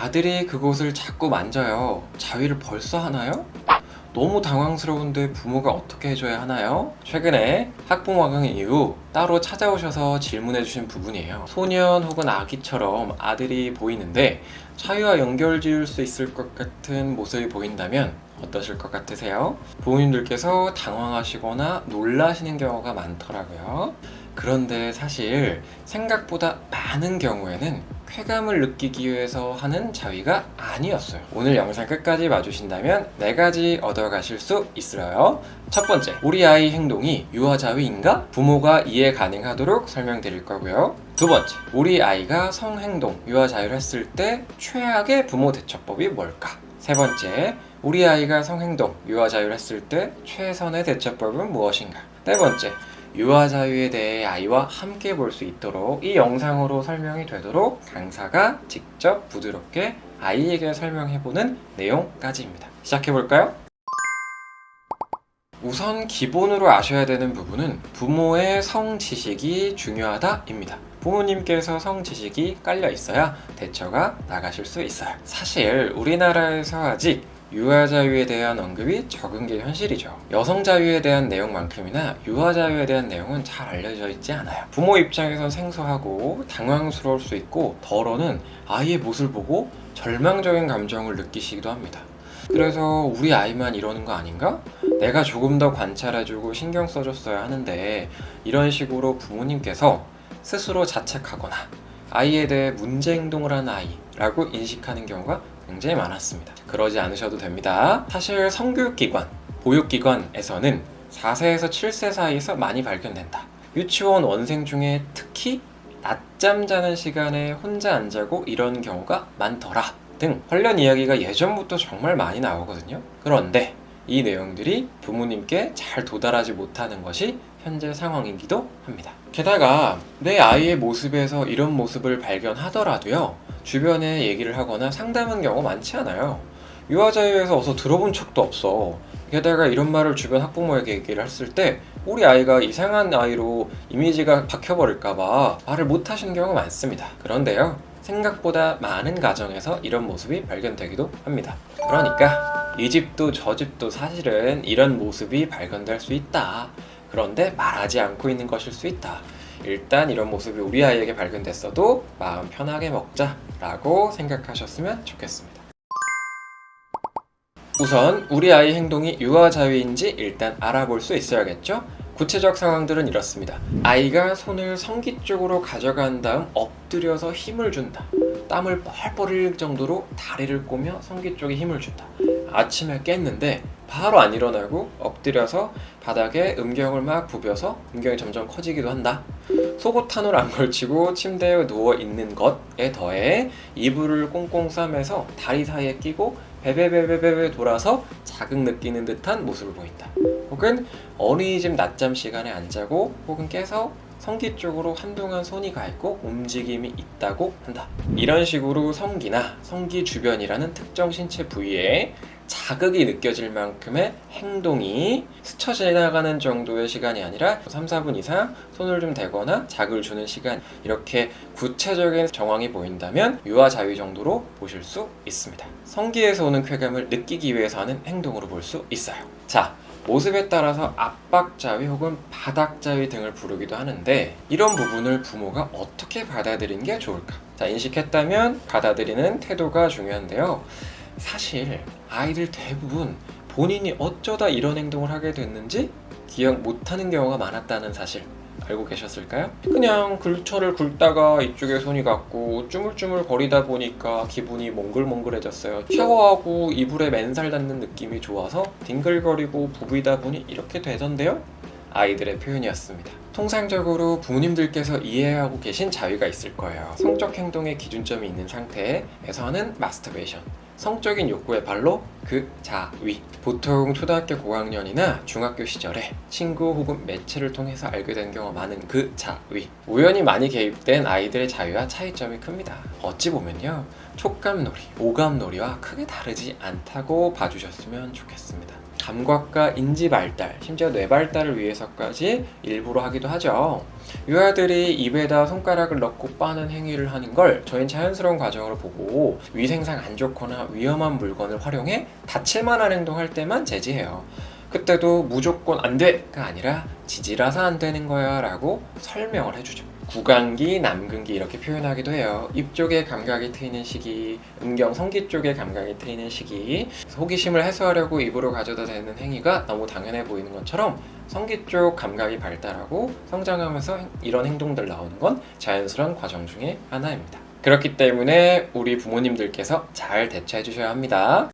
아들이 그곳을 자꾸 만져요. 자위를 벌써 하나요? 너무 당황스러운데 부모가 어떻게 해줘야 하나요? 최근에 학부모 강의 이후 따로 찾아오셔서 질문해 주신 부분이에요. 소년 혹은 아기처럼 아들이 보이는데 자위와 연결 지을 수 있을 것 같은 모습이 보인다면 어떠실 것 같으세요? 부모님들께서 당황하시거나 놀라시는 경우가 많더라고요. 그런데 사실 생각보다 많은 경우에는 쾌감을 느끼기 위해서 하는 자위가 아니었어요. 오늘 영상 끝까지 봐주신다면 4가지 얻어가실 수 있어요. 첫 번째, 우리 아이 행동이 유아자위인가? 부모가 이해 가능하도록 설명드릴 거고요. 두 번째, 우리 아이가 성행동, 유아자위를 했을 때 최악의 부모 대처법이 뭘까? 세 번째, 우리 아이가 성행동, 유아자위를 했을 때 최선의 대처법은 무엇인가? 네 번째, 유아자유에 대해 아이와 함께 볼 수 있도록 이 영상으로 설명이 되도록 강사가 직접 부드럽게 아이에게 설명해보는 내용까지입니다. 시작해볼까요? 우선 기본으로 아셔야 되는 부분은 부모의 성지식이 중요하다입니다. 부모님께서 성지식이 깔려 있어야 대처가 나가실 수 있어요. 사실 우리나라에서 아직 유아자유에 대한 언급이 적은 게 현실이죠. 여성자유에 대한 내용만큼이나 유아자유에 대한 내용은 잘 알려져 있지 않아요. 부모 입장에선 생소하고 당황스러울 수 있고 덜어는 아이의 모습을 보고 절망적인 감정을 느끼시기도 합니다. 그래서 우리 아이만 이러는 거 아닌가? 내가 조금 더 관찰해주고 신경 써줬어야 하는데 이런 식으로 부모님께서 스스로 자책하거나 아이에 대해 문제 행동을 하는 아이라고 인식하는 경우가 굉장히 많았습니다. 그러지 않으셔도 됩니다. 사실 성교육기관, 보육기관에서는 4세에서 7세 사이에서 많이 발견된다. 유치원 원생 중에 특히 낮잠 자는 시간에 혼자 안 자고 이런 경우가 많더라 등 관련 이야기가 예전부터 정말 많이 나오거든요. 그런데 이 내용들이 부모님께 잘 도달하지 못하는 것이 현재 상황이기도 합니다. 게다가 내 아이의 모습에서 이런 모습을 발견하더라도요, 주변에 얘기를 하거나 상담한 경우가 많지 않아요. 유아자유에서 어서 들어본 척도 없어. 게다가 이런 말을 주변 학부모에게 얘기를 했을 때 우리 아이가 이상한 아이로 이미지가 박혀버릴까봐 말을 못 하시는 경우가 많습니다. 그런데요, 생각보다 많은 가정에서 이런 모습이 발견되기도 합니다. 그러니까 이 집도 저 집도 사실은 이런 모습이 발견될 수 있다. 그런데 말하지 않고 있는 것일 수 있다. 일단 이런 모습이 우리 아이에게 발견됐어도 마음 편하게 먹자 라고 생각하셨으면 좋겠습니다. 우선 우리 아이 행동이 유아자위인지 일단 알아볼 수 있어야겠죠? 구체적 상황들은 이렇습니다. 아이가 손을 성기 쪽으로 가져간 다음 엎드려서 힘을 준다. 땀을 뻘뻘 흘릴 정도로 다리를 꼬며 성기 쪽에 힘을 준다. 아침에 깼는데 바로 안 일어나고 엎드려서 바닥에 음경을 막 부벼서 음경이 점점 커지기도 한다. 속옷탄을 안 걸치고 침대에 누워있는 것에 더해 이불을 꽁꽁 싸매서 다리 사이에 끼고 베베베베베 돌아서 자극 느끼는 듯한 모습을 보인다. 혹은 어린이집 낮잠 시간에 안 자고 혹은 깨서 성기 쪽으로 한동안 손이 가 있고 움직임이 있다고 한다. 이런 식으로 성기나 성기 주변이라는 특정 신체 부위에 자극이 느껴질 만큼의 행동이 스쳐 지나가는 정도의 시간이 아니라 3, 4분 이상 손을 좀 대거나 자극을 주는 시간, 이렇게 구체적인 정황이 보인다면 유아자위 정도로 보실 수 있습니다. 성기에서 오는 쾌감을 느끼기 위해서 하는 행동으로 볼 수 있어요. 자, 모습에 따라서 압박자위 혹은 바닥자위 등을 부르기도 하는데 이런 부분을 부모가 어떻게 받아들이는 게 좋을까? 자, 인식했다면 받아들이는 태도가 중요한데요. 사실 아이들 대부분 본인이 어쩌다 이런 행동을 하게 됐는지 기억 못하는 경우가 많았다는 사실 알고 계셨을까요? 그냥 글처를 긁다가 이쪽에 손이 갔고 쭈물쭈물 거리다 보니까 기분이 몽글몽글해졌어요. 샤워하고 이불에 맨살 닿는 느낌이 좋아서 뒹글거리고 부비다 보니 이렇게 되던데요? 아이들의 표현이었습니다. 통상적으로 부모님들께서 이해하고 계신 자위가 있을 거예요. 성적 행동의 기준점이 있는 상태에서 하는 마스터베이션, 성적인 욕구의 발로 그 자위. 보통 초등학교 고학년이나 중학교 시절에 친구 혹은 매체를 통해서 알게 된 경우가 많은 그 자위. 우연히 많이 개입된 아이들의 자위와 차이점이 큽니다. 어찌 보면요, 촉감놀이, 오감놀이와 크게 다르지 않다고 봐주셨으면 좋겠습니다. 감각과 인지 발달, 심지어 뇌 발달을 위해서까지 일부러 하기도 하죠. 유아들이 입에다 손가락을 넣고 빠는 행위를 하는 걸 저희는 자연스러운 과정으로 보고 위생상 안 좋거나 위험한 물건을 활용해 다칠 만한 행동할 때만 제지해요. 그때도 무조건 안 돼가 아니라 지지라서 안 되는 거야 라고 설명을 해주죠. 구강기, 남근기 이렇게 표현하기도 해요. 입 쪽에 감각이 트이는 시기, 음경, 성기 쪽에 감각이 트이는 시기. 호기심을 해소하려고 입으로 가져다 대는 행위가 너무 당연해 보이는 것처럼 성기 쪽 감각이 발달하고 성장하면서 이런 행동들 나오는 건 자연스러운 과정 중에 하나입니다. 그렇기 때문에 우리 부모님들께서 잘 대처해 주셔야 합니다.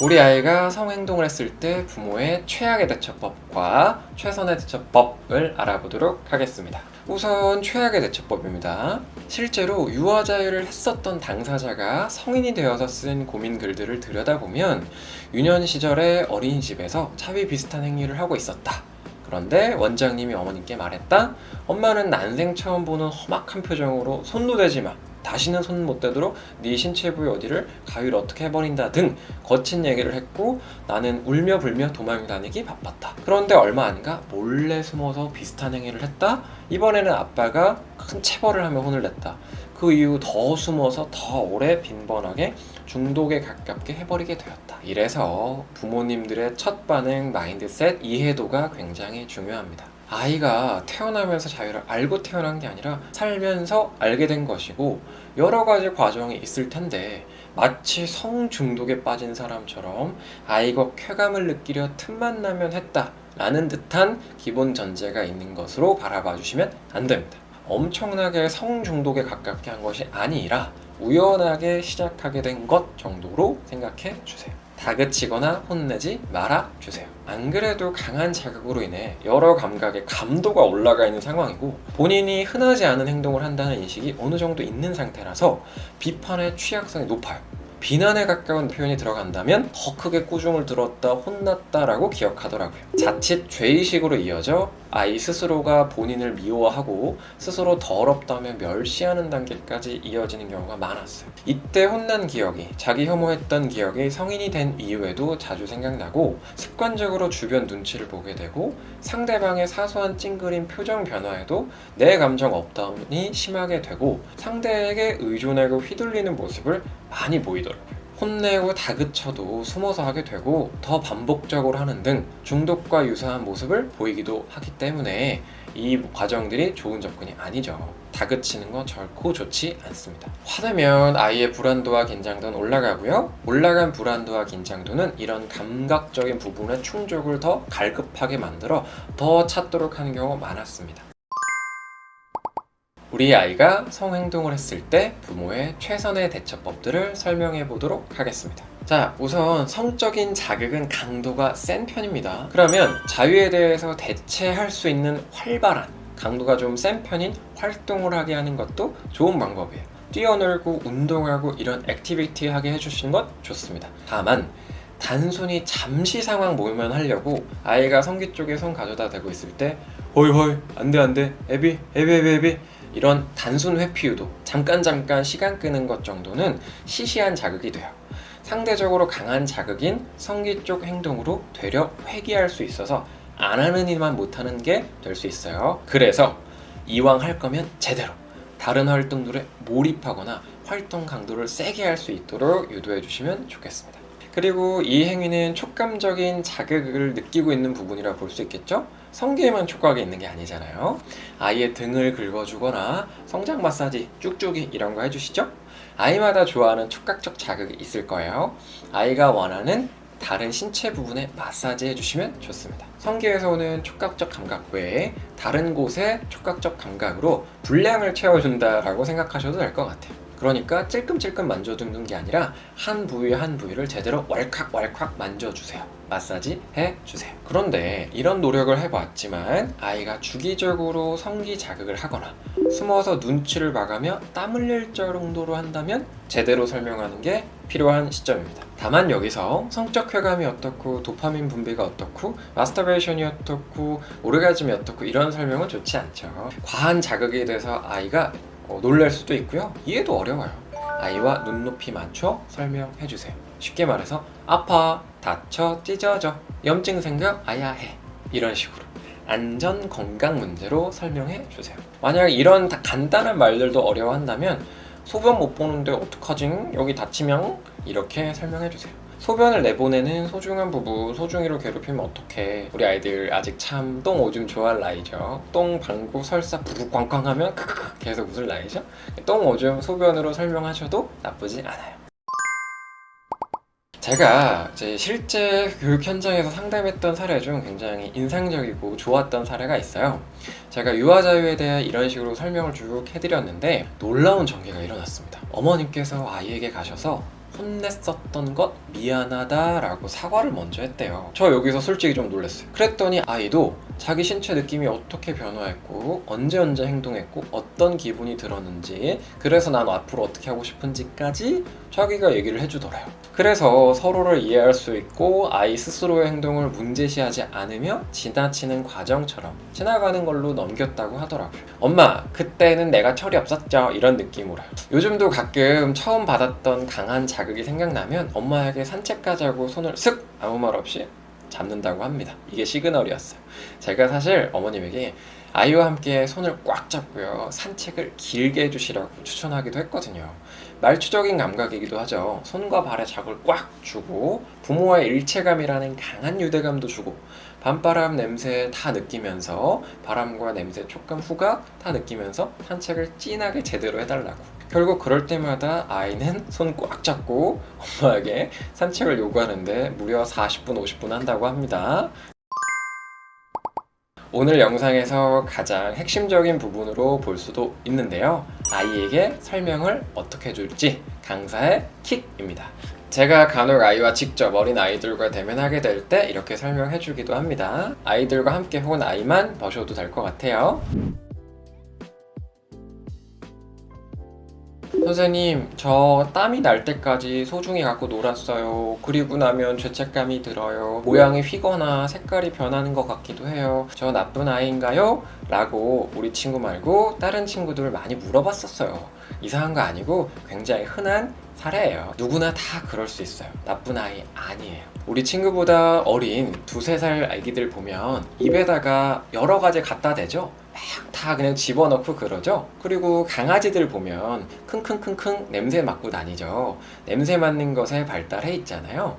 우리 아이가 성행동을 했을 때 부모의 최악의 대처법과 최선의 대처법을 알아보도록 하겠습니다. 우선 최악의 대처법입니다. 실제로 유아자유를 했었던 당사자가 성인이 되어서 쓴 고민 글들을 들여다보면 유년 시절에 어린이집에서 차비 비슷한 행위를 하고 있었다. 그런데 원장님이 어머님께 말했다. 엄마는 난생 처음 보는 험악한 표정으로 손도 대지 마. 다시는 손 못 대도록 네 신체 부위 어디를 가위로 어떻게 해버린다 등 거친 얘기를 했고 나는 울며 불며 도망 다니기 바빴다. 그런데 얼마 안 가 몰래 숨어서 비슷한 행위를 했다. 이번에는 아빠가 큰 체벌을 하며 혼을 냈다. 그 이후 더 숨어서 더 오래 빈번하게 중독에 가깝게 해버리게 되었다. 이래서 부모님들의 첫 반응, 마인드셋, 이해도가 굉장히 중요합니다. 아이가 태어나면서 자유를 알고 태어난 게 아니라 살면서 알게 된 것이고 여러 가지 과정이 있을 텐데 마치 성중독에 빠진 사람처럼 아이가 쾌감을 느끼려 틈만 나면 했다 라는 듯한 기본 전제가 있는 것으로 바라봐 주시면 안 됩니다. 엄청나게 성중독에 가깝게 한 것이 아니라 우연하게 시작하게 된 것 정도로 생각해 주세요. 다그치거나 혼내지 말아 주세요. 안 그래도 강한 자극으로 인해 여러 감각의 감도가 올라가 있는 상황이고 본인이 흔하지 않은 행동을 한다는 인식이 어느 정도 있는 상태라서 비판의 취약성이 높아요. 비난에 가까운 표현이 들어간다면 더 크게 꾸중을 들었다, 혼났다라고 기억하더라고요. 자칫 죄의식으로 이어져 아이 스스로가 본인을 미워하고 스스로 더럽다며 멸시하는 단계까지 이어지는 경우가 많았어요. 이때 혼난 기억이, 자기 혐오했던 기억이 성인이 된 이후에도 자주 생각나고 습관적으로 주변 눈치를 보게 되고 상대방의 사소한 찡그린 표정 변화에도 내 감정 업다운이 심하게 되고 상대에게 의존하고 휘둘리는 모습을 많이 보이더라고요. 혼내고 다그쳐도 숨어서 하게 되고 더 반복적으로 하는 등 중독과 유사한 모습을 보이기도 하기 때문에 이 과정들이 좋은 접근이 아니죠. 다그치는 건 결코 좋지 않습니다. 화내면 아이의 불안도와 긴장도는 올라가고요. 올라간 불안도와 긴장도는 이런 감각적인 부분의 충족을 더 갈급하게 만들어 더 찾도록 하는 경우가 많았습니다. 우리 아이가 성행동을 했을 때 부모의 최선의 대처법들을 설명해 보도록 하겠습니다. 자, 우선 성적인 자극은 강도가 센 편입니다. 그러면 자유에 대해서 대체할 수 있는 활발한, 강도가 좀 센 편인 활동을 하게 하는 것도 좋은 방법이에요. 뛰어놀고 운동하고 이런 액티비티 하게 해주시는 것 좋습니다. 다만 단순히 잠시 상황 모면 하려고 아이가 성기 쪽에 손 가져다 대고 있을 때 허이 안돼 애비 이런 단순 회피 유도, 잠깐 시간 끄는 것 정도는 시시한 자극이 돼요. 상대적으로 강한 자극인 성기 쪽 행동으로 되려 회귀할 수 있어서 안 하는 일만 못하는 게 될 수 있어요. 그래서 이왕 할 거면 제대로 다른 활동들에 몰입하거나 활동 강도를 세게 할 수 있도록 유도해 주시면 좋겠습니다. 그리고 이 행위는 촉감적인 자극을 느끼고 있는 부분이라 볼 수 있겠죠? 성기에만 촉각이 있는 게 아니잖아요. 아이의 등을 긁어주거나 성장 마사지, 쭉쭉이 이런 거 해주시죠? 아이마다 좋아하는 촉각적 자극이 있을 거예요. 아이가 원하는 다른 신체 부분에 마사지 해주시면 좋습니다. 성기에서 오는 촉각적 감각 외에 다른 곳에 촉각적 감각으로 분량을 채워준다라고 생각하셔도 될 것 같아요. 그러니까 찔끔찔끔 만져주는 게 아니라 한 부위 한 부위를 제대로 왈칵 만져주세요. 마사지 해주세요. 그런데 이런 노력을 해봤지만 아이가 주기적으로 성기 자극을 하거나 숨어서 눈치를 봐가며 땀 흘릴 정도로 한다면 제대로 설명하는 게 필요한 시점입니다. 다만 여기서 성적 쾌감이 어떻고 도파민 분비가 어떻고 마스터베이션이 어떻고 오르가즘이 어떻고 이런 설명은 좋지 않죠. 과한 자극에 대해서 아이가 놀랄 수도 있고요. 이해도 어려워요. 아이와 눈높이 맞춰 설명해 주세요. 쉽게 말해서 아파, 다쳐, 찢어져, 염증 생겨, 아야 해. 이런 식으로 안전 건강 문제로 설명해 주세요. 만약 이런 간단한 말들도 어려워한다면 소변 못 보는데 어떡하지? 여기 다치면? 이렇게 설명해 주세요. 소변을 내보내는 소중한 부부, 소중이를 괴롭히면 어떡해. 우리 아이들 아직 참 똥 오줌 좋아할 나이죠. 똥 방구 설사 부르꽝꽝 하면 크크크 계속 웃을 나이죠. 똥 오줌 소변으로 설명하셔도 나쁘지 않아요. 제가 제 실제 교육 현장에서 상담했던 사례 중 굉장히 인상적이고 좋았던 사례가 있어요. 제가 유아자유에 대해 이런 식으로 설명을 쭉 해드렸는데 놀라운 전개가 일어났습니다. 어머님께서 아이에게 가셔서 혼냈었던 것 미안하다 라고 사과를 먼저 했대요. 저 여기서 솔직히 좀 놀랐어요. 그랬더니 아이도 자기 신체 느낌이 어떻게 변화했고 언제 행동했고 어떤 기분이 들었는지, 그래서 난 앞으로 어떻게 하고 싶은지까지 자기가 얘기를 해주더래요. 그래서 서로를 이해할 수 있고 아이 스스로의 행동을 문제시하지 않으며 지나치는 과정처럼 지나가는 걸로 넘겼다고 하더라고요. 엄마, 그때는 내가 철이 없었죠. 이런 느낌으로. 요즘도 가끔 처음 받았던 강한 자극이 생각나면 엄마에게 산책 가자고 손을 쓱 아무 말 없이 잡는다고 합니다. 이게 시그널이었어요. 제가 사실 어머님에게 아이와 함께 손을 꽉 잡고요, 산책을 길게 해주시라고 추천하기도 했거든요. 말초적인 감각이기도 하죠. 손과 발에 자극을 꽉 주고 부모와의 일체감이라는 강한 유대감도 주고 밤바람 냄새 다 느끼면서 바람과 냄새, 촉감, 후각 다 느끼면서 산책을 진하게 제대로 해달라고. 결국 그럴 때마다 아이는 손 꽉 잡고 엄마에게 산책을 요구하는데 무려 40분, 50분 한다고 합니다. 오늘 영상에서 가장 핵심적인 부분으로 볼 수도 있는데요. 아이에게 설명을 어떻게 해줄지 강사의 킥입니다. 제가 간혹 아이와 직접 어린 아이들과 대면하게 될 때 이렇게 설명해 주기도 합니다. 아이들과 함께 혹은 아이만 보셔도 될 것 같아요. 선생님, 저 땀이 날 때까지 소중히 갖고 놀았어요. 그리고 나면 죄책감이 들어요. 모양이 휘거나 색깔이 변하는 것 같기도 해요. 저 나쁜 아이인가요? 라고 우리 친구 말고 다른 친구들 많이 물어봤었어요. 이상한 거 아니고 굉장히 흔한 사례예요. 누구나 다 그럴 수 있어요. 나쁜 아이 아니에요. 우리 친구보다 어린 2~3살 아기들 보면 입에다가 여러 가지 갖다 대죠? 막 다 그냥 집어넣고 그러죠? 그리고 강아지들 보면 킁킁킁킁 냄새 맡고 다니죠. 냄새 맡는 것에 발달해 있잖아요.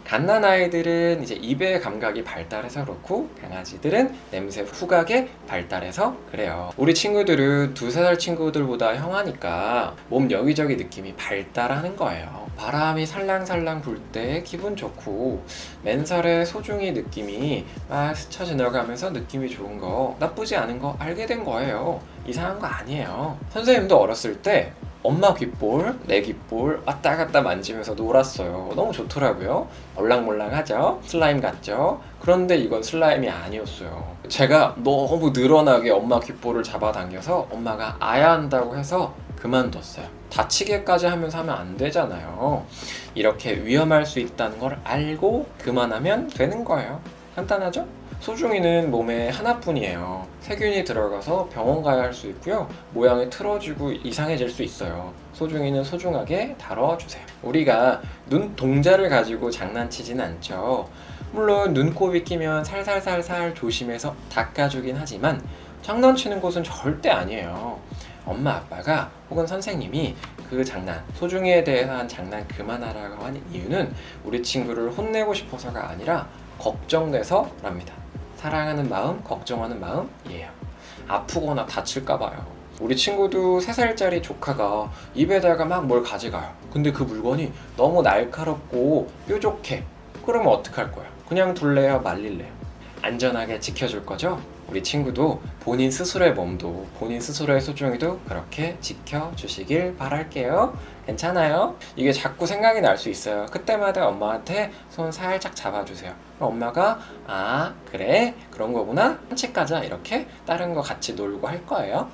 갓난아이들은 이제 입의 감각이 발달해서 그렇고 강아지들은 냄새 후각에 발달해서 그래요. 우리 친구들은 2~3살 친구들보다 형하니까 몸 여기저기 느낌이 발달하는 거예요. 바람이 살랑살랑 불 때 기분 좋고 맨살에 소중히 느낌이 막 스쳐 지나가면서 느낌이 좋은 거, 나쁘지 않은 거 알게 된 거예요. 이상한 거 아니에요. 선생님도 어렸을 때 엄마 귓볼, 내 귓볼 왔다 갔다 만지면서 놀았어요. 너무 좋더라고요. 몰랑몰랑하죠? 슬라임 같죠? 그런데 이건 슬라임이 아니었어요. 제가 너무 늘어나게 엄마 귓볼을 잡아당겨서 엄마가 아야 한다고 해서 그만뒀어요. 다치게까지 하면서 하면 안 되잖아요. 이렇게 위험할 수 있다는 걸 알고 그만하면 되는 거예요. 간단하죠? 소중이는 몸에 하나뿐이에요. 세균이 들어가서 병원 가야 할 수 있고요. 모양이 틀어지고 이상해질 수 있어요. 소중이는 소중하게 다뤄주세요. 우리가 눈동자를 가지고 장난치진 않죠. 물론 눈곱이 끼면 살살살살 조심해서 닦아주긴 하지만 장난치는 것은 절대 아니에요. 엄마 아빠가 혹은 선생님이 그 장난, 소중이에 대해서 한 장난 그만하라고 하는 이유는 우리 친구를 혼내고 싶어서가 아니라 걱정돼서랍니다. 사랑하는 마음, 걱정하는 마음이에요. 아프거나 다칠까봐요. 우리 친구도 3살짜리 조카가 입에다가 막 뭘 가져가요. 근데 그 물건이 너무 날카롭고 뾰족해. 그러면 어떡할 거야? 그냥 둘래요? 말릴래요? 안전하게 지켜줄 거죠? 우리 친구도 본인 스스로의 몸도 본인 스스로의 소중이도 그렇게 지켜주시길 바랄게요. 괜찮아요? 이게 자꾸 생각이 날 수 있어요. 그때마다 엄마한테 손 살짝 잡아주세요. 그럼 엄마가 아 그래? 그런 거구나? 산책 가자 이렇게 다른 거 같이 놀고 할 거예요.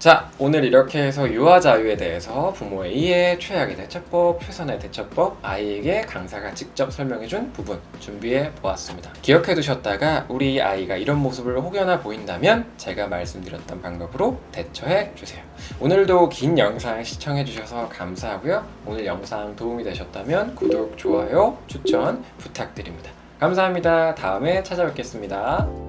자, 오늘 이렇게 해서 유아 자유에 대해서 부모의 이해, 최악의 대처법, 최선의 대처법, 아이에게 강사가 직접 설명해준 부분 준비해 보았습니다. 기억해 두셨다가 우리 아이가 이런 모습을 혹여나 보인다면 제가 말씀드렸던 방법으로 대처해 주세요. 오늘도 긴 영상 시청해 주셔서 감사하고요. 오늘 영상 도움이 되셨다면 구독, 좋아요, 추천 부탁드립니다. 감사합니다. 다음에 찾아뵙겠습니다.